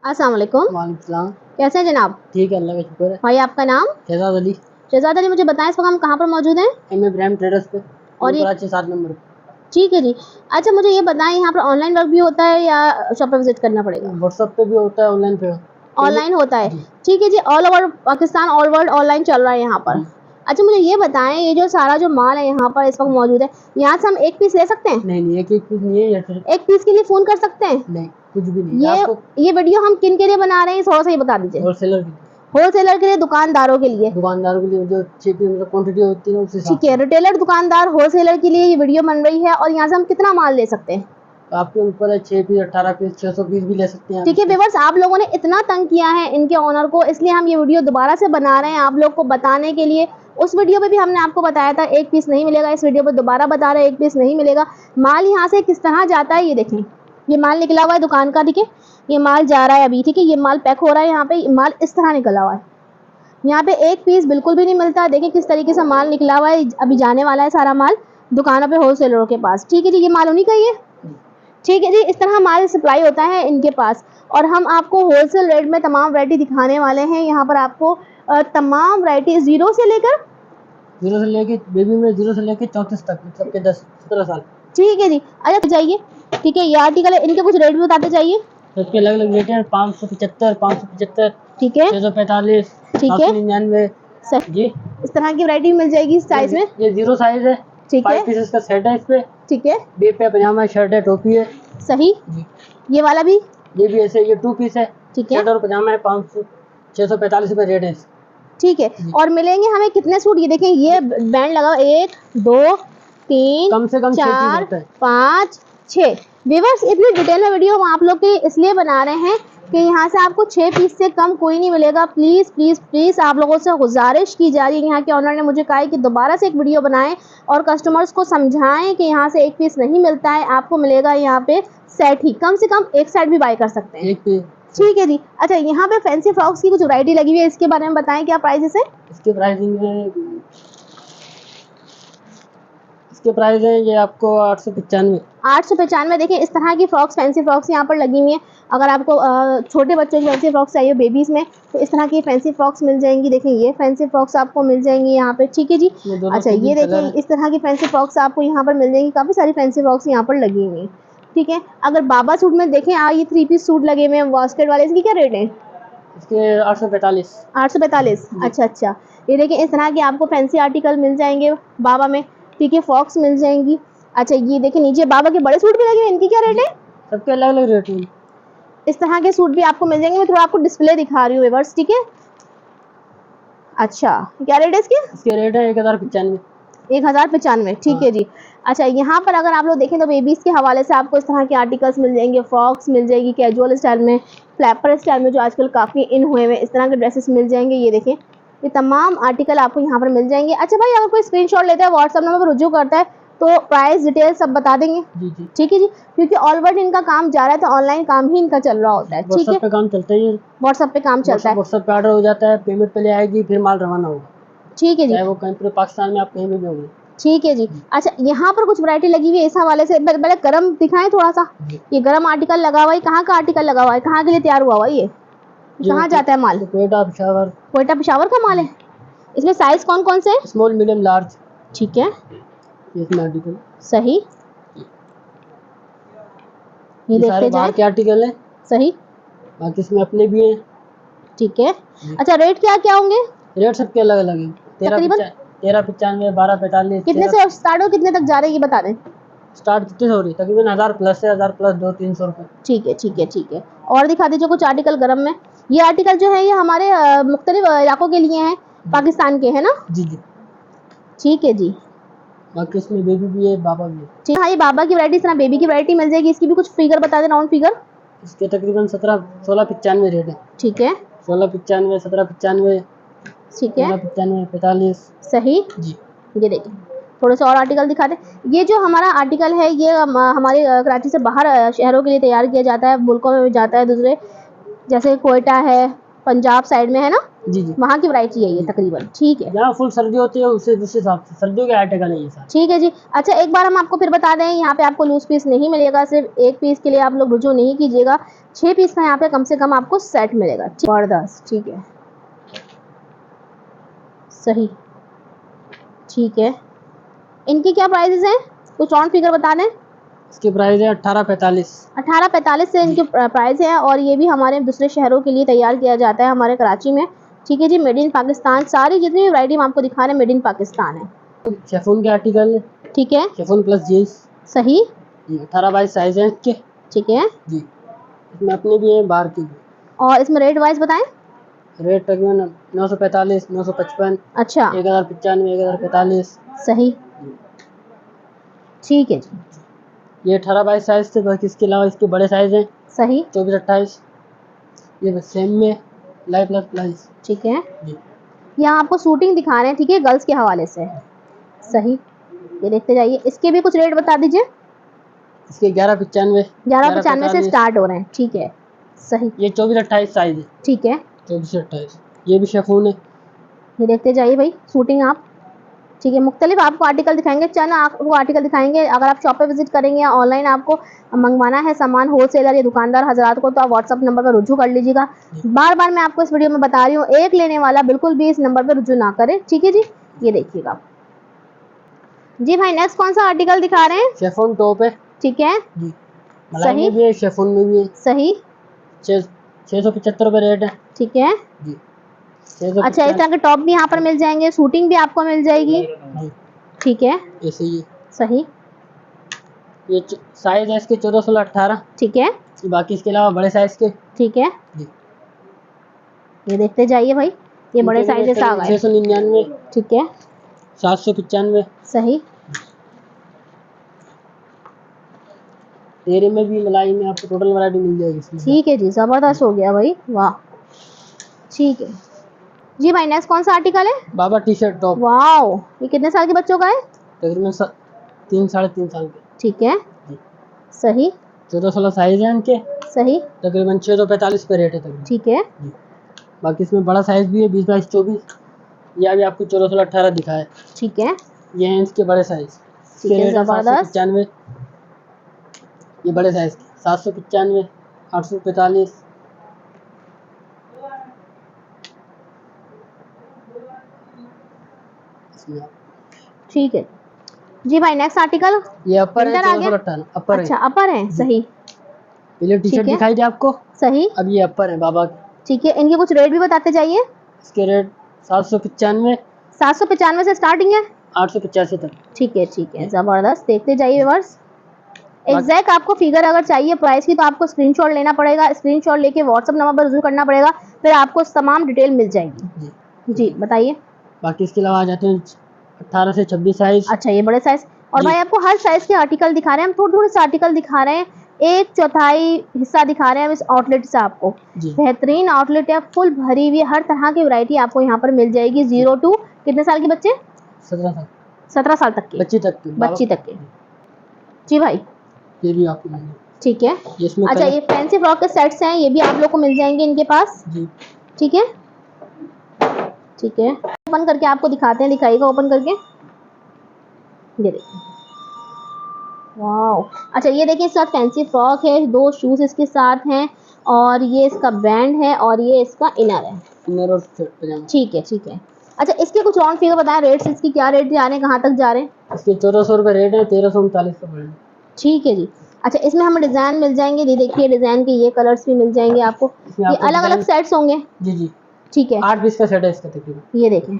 अस्सलाम वालेकुम। वालेकुम सलाम। कैसे हैं जनाब? ठीक है, अल्लाह का शुक्र है। भाई आपका नाम? शहजाद अली। शहजाद अली, मुझे बताएं इस वक्त हम कहाँ पर मौजूद हैं? इब्राहिम ट्रेडर्स पे और ये कराची 7 नंबर। ठीक है जी। अच्छा मुझे ये बताएं, यहाँ पर ऑनलाइन वर्क भी होता है या शॉप पे विजिट करना पड़ेगा? व्हाट्सएप पे भी होता है, ऑनलाइन पे ऑनलाइन होता है। जी। ठीक है जी। All over Pakistan, all world online चल रहा है यहाँ पर। अच्छा मुझे ये बताएं, ये जो सारा जो माल है यहाँ पर इस वक्त मौजूद है, यहाँ से हम एक पीस ले सकते हैं? नहीं, एक एक पीस नहीं है। एक पीस के लिए फोन कर सकते हैं? नहीं, कुछ भी नहीं। ये वीडियो हम किन के लिए बना रहे हैं, थोड़ा सा ये बता दीजिए। होलसेलर के लिए, दुकानदारों के लिए। दुकानदारों के लिए जो क्वांटिटी होती है उससे। ठीक है, रिटेलर, दुकानदार, होलसेलर के लिए ये वीडियो बन रही है। और यहाँ से हम कितना माल ले सकते हैं? आपके ऊपर है, 6 पीस, 18 पीस, 600 पीस भी ले सकते हैं। ठीक है व्यूअर्स, आप लोगों ने इतना तंग किया है इनके ओनर को, इसलिए हम ये वीडियो दोबारा से बना रहे हैं आप लोग को बताने के लिए। उस वीडियो पे भी हमने आपको बताया था एक पीस नहीं मिलेगा, इस वीडियो पे दोबारा बता रहे हैं एक पीस नहीं मिलेगा। माल यहाँ से किस तरह जाता है ये देखें, ये माल निकला हुआ है दुकान का, ठीक है, ये माल जा रहा है अभी, ठीक है, ये माल पैक हो रहा है, यहाँ पे माल इस तरह निकला हुआ है। यहाँ पे एक पीस बिल्कुल भी नहीं मिलता। देखिए किस तरीके से माल निकला हुआ है, अभी जाने वाला है सारा माल दुकानों पे, होलसेलरों के पास। ठीक है जी, ये माल उन्हीं का ही है। ठीक है जी, इस तरह माल सप्लाई होता है इनके पास। और हम आपको होलसेल रेट में तमाम वैरायटी दिखाने वाले हैं। यहाँ पर आपको तमाम वैरायटी जीरो से लेके बेबी में 0 से लेके 34 तक, सबके 10-17 साल। ठीक है जी। अच्छा जाइए, ठीक है, ये आर्टिकल है, इनके कुछ रेट भी बताते जाइए। सबके अलग अलग रेट हैं। 575, 575, ठीक है, 645, ठीक है, 799 जी। इस तरह की वैरायटी मिल जाएगी साइज में। ये 0 साइज है। ठीक है, 5 पीसेस का सेट है इस पे। ठीक है, बी पे पजामा, शर्ट है, टोपी है। सही जी। ये वाला भी, ये भी ऐसे, ये 2 पीस है। ठीक है, शर्ट और पजामा है। 645 रुपए रेट है। ठीक है। और मिलेंगे हमें कितने सूट? ये देखें, ये बैंड लगा 1 2 3 कम से कम 4 5 6। व्यूअर्स इतनी डिटेल में वीडियो हम आप लोग के इसलिए बना रहे हैं कि यहाँ से आपको 6 पीस से कम कोई नहीं मिलेगा। प्लीज़ प्लीज़ प्लीज़ आप लोगों से गुजारिश की जा रही है। यहाँ के ऑनर ने मुझे कहा है कि दोबारा से एक वीडियो बनाएं और कस्टमर्स को समझाएं कि यहाँ से एक पीस नहीं मिलता है, आपको मिलेगा यहाँ पे सेट ही। कम से कम एक सेट भी बाय कर सकते हैं। ठीक है जी। अच्छा यहाँ पे फैंसी फ्रॉक्स की कुछ वैरायटी लगी हुई है, इसके बारे में बताएं क्या प्राइस है? इसके प्राइस है ये आपको 895। देखिए इस तरह की फ्रॉक्स, फैंसी फ्रॉक्स यहाँ पर लगी हुई हैं। अगर आपको छोटे बच्चों की फैंसी फ्रॉक्स चाहिए बेबीज़ में, तो इस तरह की फैंसी फ्रॉक्स मिल जाएंगी। देखिए ये फैंसी फ्रॉक्स आपको मिल जाएंगी यहाँ पे। ठीक है जी। अच्छा ये देखिए इस तरह की फैंसी फ्रॉक्स आपको यहाँ पर मिल जाएंगी। काफ़ी सारी फैंसी फ्रॉक्स यहाँ पर लगी हुई हैं। ठीक है, अगर बाबा सूट में देखें, ये 3 पीस सूट लगे हुए हैं वास्केट वाले, इसकी क्या रेट है? इसके 845। 845। अच्छा, ये देखिए इस तरह के आपको फैंसी आर्टिकल मिल जाएंगे बाबा में। ठीक है, फ्रॉक्स मिल जाएंगी। अच्छा ये देखिए नीचे बाबा के बड़े सूट भी लगे हैं, इनकी क्या रेट है? सबके अलग अलग रेट हैं। इस तरह के सूट भी आपको मिल जाएंगे। मैं थोड़ा आपको डिस्प्ले दिखा रही हूँ व्यूअर्स, ठीक है। अच्छा क्या रेट है इसकी? इसके रेट है 1095। 1095, ठीक है जी। अच्छा यहाँ पर अगर आप लोग देखें तो बेबीज़ के हवाले से आपको इस तरह के आर्टिकल्स मिल जाएंगे, फ्रॉक्स मिल जाएगी कैजुअल स्टाइल में, फ्लैपर स्टाइल में जो आजकल काफ़ी इन हुए हैं, इस तरह के ड्रेसेस मिल जाएंगे। ये देखें ये तमाम आर्टिकल आपको यहाँ पर मिल जाएंगे। अच्छा भाई अगर कोई स्क्रीनशॉट लेता है, व्हाट्सअप नंबर पर रुजू करता है, तो प्राइस डिटेल सब बता देंगे। जी जी। ठीक है जी, क्योंकि ऑल वर्ल्ड इनका काम जा रहा है तो ऑनलाइन काम ही इनका चल रहा होता है। ठीक है, पे काम चलता है। व्हाट्सएप पे काम चलता है। व्हाट्सएप पे ऑर्डर हो जाता है, पेमेंट पे ले आएगी, फिर माल रवाना होगा। ठीक है जी, चाहे वो कहीं पूरे पाकिस्तान में आप कहीं भी होंगे। ठीक है जी। अच्छा यहाँ पर कुछ वैरायटी लगी हुई है इस हवाले से। पहले गरम दिखाएं थोड़ा सा। ये गरम आर्टिकल लगा हुआ है, कहाँ का आर्टिकल लगा हुआ है, कहाँ के लिए तैयार हुआ हुआ है? ये कहाँ जाता है माल? कोयटा पेशावर। कोयटा पेशावर का माल है। इसमें साइज कौन कौन से? Small, medium, large. ठीक है, इसमें आर्टिकल सही, ये देखते जाएं। क्या आर्टिकल है सही, बाकी इसमें अपने भी हैं। ठीक है। अच्छा रेट क्या क्या होंगे? रेट सबके अलग अलग है। 1395, 1245। कितने से स्टार्ट हो कितने तक जा रहे हैं ये बता दें। स्टार्ट कितने से हो रही है? तकरीबन 1000 प्लस है, 1000 प्लस 200-300 रुपए। ठीक है। और दिखा दीजिए कुछ आर्टिकल गरम में। ये आर्टिकल जो है ये हमारे मुख्तलिफ इलाकों के लिए हैं, पाकिस्तान के है ना? जी। ठीक है जी। बाकी इसमें बेबी भी है, बाबा भी है। ठीक है, ये बाबा की वैरायटी, इस तरह बेबी की वैरायटी मिल जाएगी। इसकी भी कुछ फिगर बता दें, राउंड फिगर। इसके तकरीबन 1695 रेट है। ठीक है, 1695, 1795। ठीक है, 95, 45। सही जी। ये देखिए थोड़े से और आर्टिकल दिखा दें। ये जो हमारा आर्टिकल है ये हमारे कराची से बाहर शहरों के लिए तैयार किया जाता है, मुल्कों में भी जाता है दूसरे, जैसे कोयटा है, पंजाब साइड में है ना, जी जी, वहाँ की वैरायटी है ये तकरीबन। ठीक है, जहाँ फुल सर्दी होती है उस हिसाब से सर्दियों के आर्टिकल है ये सारे। ठीक है जी। अच्छा एक बार हम आपको फिर बता दें, यहाँ पे आपको लूज पीस नहीं मिलेगा, सिर्फ एक पीस के लिए आप लोग रुजू नहीं कीजिएगा, 6 पीस का यहाँ पे कम से कम आपको सेट मिलेगा। जबरदस्त, ठीक है, सही, ठीक है। इनकी क्या प्राइसेस हैं, कुछ ऑन फिगर बता दें। इसकी प्राइस है 1845। 1845 से इनकी प्राइस है, और ये भी हमारे दूसरे शहरों के लिए तैयार किया जाता है हमारे कराची में। ठीक है जी, मेड इन पाकिस्तान, सारी जितनी भी वैरायटी हम आपको दिखा रहे हैं मेड इन पाकिस्तान है। शेफून के आर्टिकल, ठीक है, शेफून प्लस जीन्स, सही, जी 18-22 साइज है इसके। ठीक है। जी, इसमें अपने भी हैं, बाहर की भी। और इसमें रेट वाइज बताएं। रेट तकरीबन 945, 955, अच्छा, 1095, 1045। सही, ठीक है जी, ये 18-22 साइज थे, बाकी इसके अलावा इसके बड़े साइज हैं सही, 24-28। ये बस सेम में लाइव प्लस प्राइस। ठीक है। जी, यहाँ आपको शूटिंग दिखा रहे हैं, ठीक है, गर्ल्स के हवाले से, सही। ये देखते जाइए, इसके भी कुछ रेट बता दीजिए। इसके 1195, 1195 से स्टार्ट हो रहे हैं, ठीक है, सही। ये 24-28 साइज है, ठीक है, 24-28। ये भी शेफून है। ये देखते जाइए भाई शूटिंग आप, ठीक है। मुख्तलिफ आपको आर्टिकल दिखाएंगे, चंद आपको आर्टिकल दिखाएंगे। अगर आप शॉप पे विजिट करेंगे या ऑनलाइन आपको मंगवाना है सामान होलसेलर या दुकानदार हजरात को, तो आप व्हाट्सअप नंबर पर रुजू कर लीजिएगा। बार बार मैं आपको इस वीडियो में बता रही हूँ, एक लेने वाला बिल्कुल भी इस नंबर पर रुजू ना करे, ठीक है जी। ये देखिएगा जी भाई, नेक्स्ट कौन सा आर्टिकल दिखा रहे हैं। शेफून टॉप है, ठीक है, जी, मलाई में भी है, शेफून में भी है। सही, 675 रुपये रेट है। ठीक है। जी, अच्छा, इस तरह के टॉप भी यहाँ पर मिल जाएंगे, शूटिंग भी आपको मिल जाएगी, जी, ठीक है, ऐसे ही। सही, ये साइज है इसके 14, 16, 18। ठीक है, बाकी इसके अलावा बड़े साइज के। ठीक है। जी, ये देखते जाइए भाई, ये बड़े साइजेस आ गए, 699, ठीक है, 795। सही, तेरे में भी मलाई में आपको टोटल वैरायटी मिल जाएगी इसमें। ठीक है जी, जबरदस्त हो गया भाई, वाह, ठीक है जी भाई। नेक्स्ट कौन सा आर्टिकल है। बाबा टी शर्ट टॉप, वाओ, ये कितने साल के बच्चों का है। तकरीबन 3, 3.5 साल के। ठीक है, जी, सही, 14, 16 साइज है इनके, सही, तकरीबन 645 पे रेट है तकरीबन। ठीक है, जी, बाकी इसमें बड़ा साइज भी है 20, 22, 24। ये अभी आपको 14, 16, 18 दिखा है। ठीक है, ये हैं इसके बड़े साइज, ठीक है, जबरदस्त, 795। ये बड़े साइज के 795, 845। ठीक है जी भाई। नेक्स्ट आर्टिकल, ये अपर है, विंटर आ 14, गया, 18 अपर अच्छा है। अपर है, सही, पहले टी शर्ट ठीक है, दिखाई थी आपको, सही, अब ये अपर है बाबा की। ठीक है। इनके कुछ रेट भी बताते जाइए। इसके रेट 795, 795 से स्टार्टिंग है, 885 तक। ठीक है, ठीक है, जबरदस्त, देखते जाइए व्यूअर्स। एग्जैक्ट आपको फिगर अगर चाहिए प्राइस की, तो आपको स्क्रीनशॉट लेना पड़ेगा, स्क्रीनशॉट लेके व्हाट्सएप नंबर पर रिजल्ट करना पड़ेगा, फिर आपको तमाम डिटेल मिल जाएगी। जी, जी बताइए। बाकी इसके अलावा आ जाते हैं 18 से 26 साइज। अच्छा, ये बड़े साइज, और भाई आपको हर साइज के आर्टिकल दिखा रहे हैं हम, थोड़े थोड़े से आर्टिकल दिखा रहे हैं, 1/4 हिस्सा दिखा रहे हैं हम इस आउटलेट से आपको। बेहतरीन आउटलेट है, फुल भरी हुई, हर तरह की वैरायटी आपको यहाँ पर मिल जाएगी। 0 to कितने साल के बच्चे, 17 साल, 17 साल तक के, बच्ची तक के। जी भाई, ये भी आपको मिलेंगे, ठीक है। इसमें अच्छा, ये फैंसी फ्रॉक के सेट्स हैं, ये भी आप लोग को मिल जाएंगे इनके पास, जी, ठीक है, ठीक है। ओपन करके आपको दिखाते हैं, दिखाइएगा ओपन करके, ये देखिए, वाओ। अच्छा, ये देखिए, इसके साथ फैंसी फ्रॉक है, 2 शूज इसके साथ हैं, और ये इसका बैंड है, और ये इसका इनर है, इनर और पजामा। ठीक है, ठीक है। अच्छा, इसके कुछ राउंड फिगर बताएं, रेट्स इसकी क्या रेट जा रहे हैं, कहाँ तक जा रहे हैं। इसके 1400 रुपये रेट है, 1339 का पड़ेगा। ठीक है जी। अच्छा, इसमें हमें डिजाइन मिल जाएंगे, ये देखिए डिजाइन के ये कलर्स भी मिल जाएंगे आपको, ये अलग अलग सेट्स होंगे। जी जी, ठीक है, 8 पीस का सेट है इसका तकरीबन। ये देखें,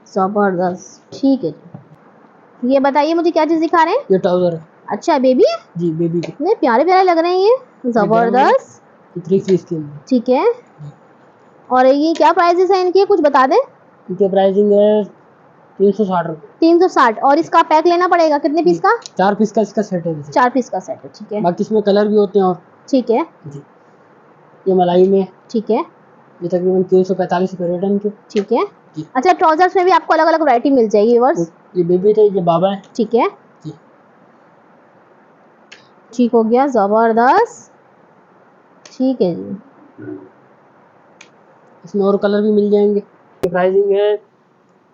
जबरदस्त, ठीक है जी। ये बताइए मुझे क्या चीज दिखा रहे हैं। ये ट्राउजर है। अच्छा, बेबी है जी, बेबी के कितने प्यारे प्यारे लग रहे हैं ये, जबरदस्त, 3 पीस के अंदर। ठीक है। और ये क्या प्राइसेस है इनके, कुछ बता दें। इनके प्राइसिंग है 360 रुपये। 360, और इसका पैक लेना पड़ेगा कितने पीस का। 4 पीस का इसका सेट है वैसे। 4 पीस का सेट है, ठीक है, बाकी इसमें कलर भी होते हैं और। ठीक है जी, ये मलाई में, ठीक है, ये तकरीबन 345 रुपये रेट है इनके, ठीक है। जी। अच्छा, ट्राउजर्स में भी आपको अलग अलग वैरायटी मिल जाएगी व्यूअर्स, ये बेबी थे, ये बाबा है, ठीक है जी। ठीक हो गया, जबरदस्त, ठीक है जी। इसमें और कलर भी मिल जाएंगे। प्राइसिंग है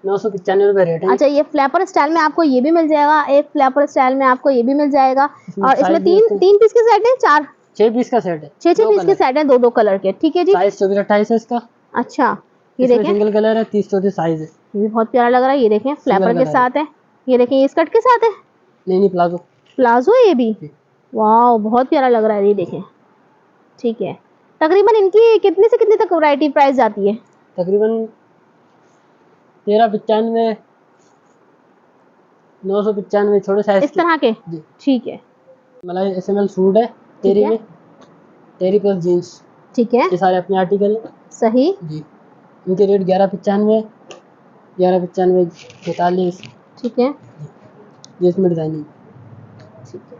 995 रुपये रेट है। अच्छा, ये फ्लैपर स्टाइल में आपको ये भी मिल जाएगा, एक फ्लैपर स्टाइल में आपको ये भी मिल जाएगा। और इसमें तीन पीस के सेट है, 6 पीस का सेट है, 6 पीस के सेट है, दो कलर के। ठीक है जी। साइज 24-28 है इसका। अच्छा, ये देखें सिंगल कलर है, 30-34 साइज है। ये भी बहुत प्यारा लग रहा है। ये देखें फ्लैपर के साथ है। ये देखें ये स्कर्ट के साथ है। नहीं प्लाजो है ये भी। वाह, बहुत प्यारा लग रहा है। ये देखें। ठीक है, तकरीबन इनकी कितने से कितने तक वैरायटी प्राइस जाती है? तकरीबन 1395, 995 छोटे साइज इस तरह के। ठीक है। मलाई एसएमएल सूट है तेरी में, तेरी प्लस जीन्स। ठीक है, ये सारे अपने आर्टिकल सही जी। इनके रेट 1195, 42। ठीक है, ये इसमें डिजाइनिंग। ठीक है,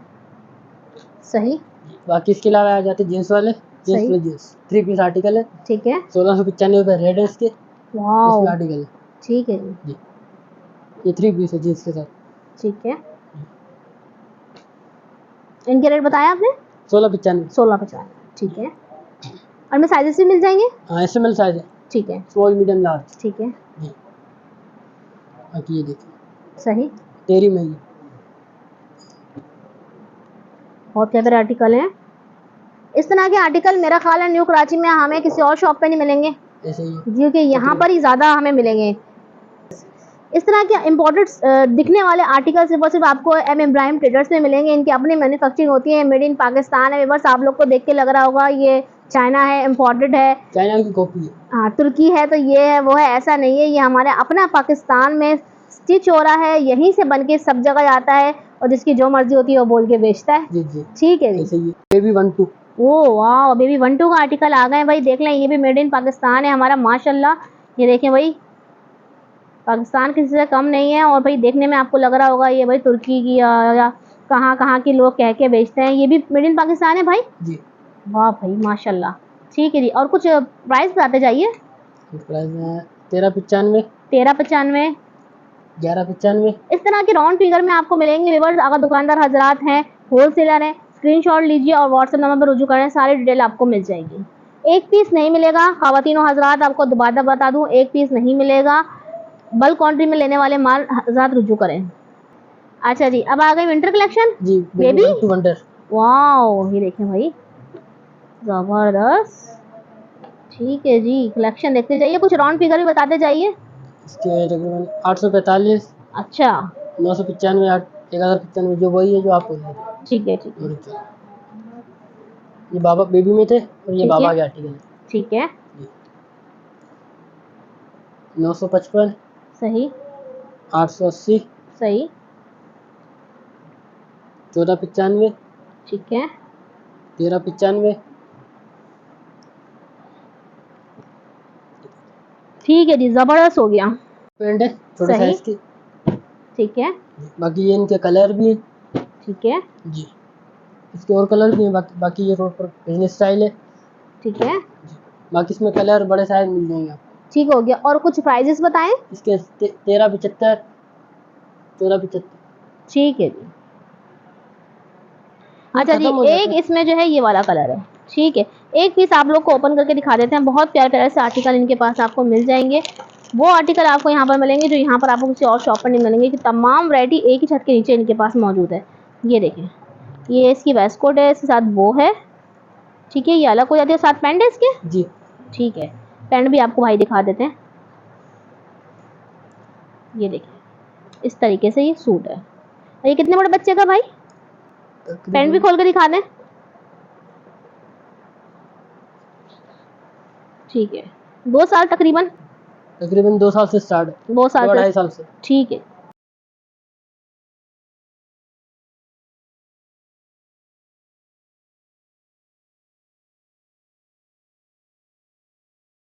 सही। बाकी इसके अलावा आ जाते जीन्स वाले, jeans plus jeans 3 piece article है। ठीक है, 1695 रुपये रेट है इसके। वाह, आर्टिकल है। ठीक है जी, ये 3 पीस है जीन्स के साथ। ठीक है, इनके रेट बताया आपने? 1695। ठीक है। और में साइजेस भी मिल जाएंगे? हाँ, एसएमएल साइज है। ठीक है, स्मॉल मीडियम लार्ज। ठीक है जी। बाकी ये देखिए, सही। तेरी में ये बहुत प्यारे आर्टिकल हैं। इस तरह के आर्टिकल मेरा ख्याल है न्यू कराची में हमें किसी और शॉप पे नहीं मिलेंगे, ऐसे ही, क्योंकि यहाँ पर ही ज़्यादा हमें मिलेंगे। इस तरह के इम्पोर्टेड दिखने वाले आर्टिकल सिर्फ आपको एम इब्राहिम ट्रेडर्स में मिलेंगे। इनकी अपनी मैन्युफैक्चरिंग होती है, मेड इन पाकिस्तान है। बस आप लोग को देख के लग रहा होगा ये चाइना है, इम्पोर्टेड है, चाइना की कॉपी है। हाँ, तुर्की है तो ये है वो है, ऐसा नहीं है। ये हमारे अपना पाकिस्तान में स्टिच हो रहा है, यहीं से बन के सब जगह जाता है, और जिसकी जो मर्जी होती है वो बोल के बेचता है। जी जी, ठीक है जी। बेबी 12। ओ वाह, बेबी 12 का आर्टिकल आ गए भाई, देख लें। ये भी मेड इन पाकिस्तान है हमारा, माशाल्लाह। ये देखें भाई, पाकिस्तान किसी से कम नहीं है। और भाई देखने में आपको लग रहा होगा ये भाई तुर्की की या कहाँ के लोग कह के बेचते हैं। ये भी मेड इन पाकिस्तान है भाई जी। वाह भाई माशाल्लाह। ठीक है जी, और कुछ प्राइस बताते जाइए। प्राइस में 1395, 1395, 1195। इस तरह के राउंड फिगर में आपको मिलेंगे। व्यूअर्स, अगर दुकानदार हजरात हैं, होलसेलर हैं, स्क्रीनशॉट लीजिए और व्हाट्सएप नंबर पर रुजू करें, सारी डिटेल आपको मिल जाएगी। एक पीस नहीं मिलेगा ख़वातीनो हजरात, आपको दोबारा बता दूं, एक पीस नहीं मिलेगा। बल्क क्वांटिटी में लेने वाले माल हजरात रुजू करें। अच्छा जी, अब आ गई विंटर कलेक्शन जी, बेबी वंडर। वाओ, ये देखें भाई, जबरदस्त। ठीक है जी, कलेक्शन देखते जाइए, कुछ राउंड फिगर भी बताते जाइए। इसके तकरीबन 845। अच्छा, 995, 1095, जो वही है जो आप बोल रहे थे। ठीक है ठीक है। ये बाबा बेबी में थे और ये बाबा के आर्टिकल है। ठीक है, 955, सही, 880, सही, 1495, ठीक है, 1395। ठीक है जी, जबरदस्त हो गया। पेंट है छोटे साइज की। ठीक है, बाकी ये इनके कलर भी है। ठीक है जी, इसके और कलर भी हैं। बाकी ये रोड पर बिजनेस स्टाइल है। ठीक है, बाकी इसमें कलर बड़े साइज मिल जाएंगे आपको। ठीक हो गया। और कुछ प्राइजेस बताएं इसके 1375, 1475। ठीक है जी। अच्छा जी, एक इसमें जो है ये वाला कलर है। ठीक है, एक पीस आप लोग को ओपन करके दिखा देते हैं। बहुत प्यारे प्यारे से आर्टिकल इनके पास आपको मिल जाएंगे। वो आर्टिकल आपको यहाँ पर मिलेंगे जो यहाँ पर आपको किसी और शॉप पर नहीं मिलेंगे, कि तमाम वैरायटी एक ही छत के नीचे इनके पास मौजूद है। ये देखें, ये इसकी वेस्ट कोट है, इसके साथ वो है। ठीक है, ये अलग हो जाती है, साथ पैंट है इसके। जी, ठीक है, पैंट भी आपको भाई दिखा देते हैं। ये देखिए, इस तरीके से ये सूट है। ये कितने बड़े बच्चे का भाई? पैंट भी खोल के दिखा दें। ठीक है, 2 साल तकरीबन 2 साल से स्टार्ट है, 2 साल 2-2.5 साल से। ठीक है।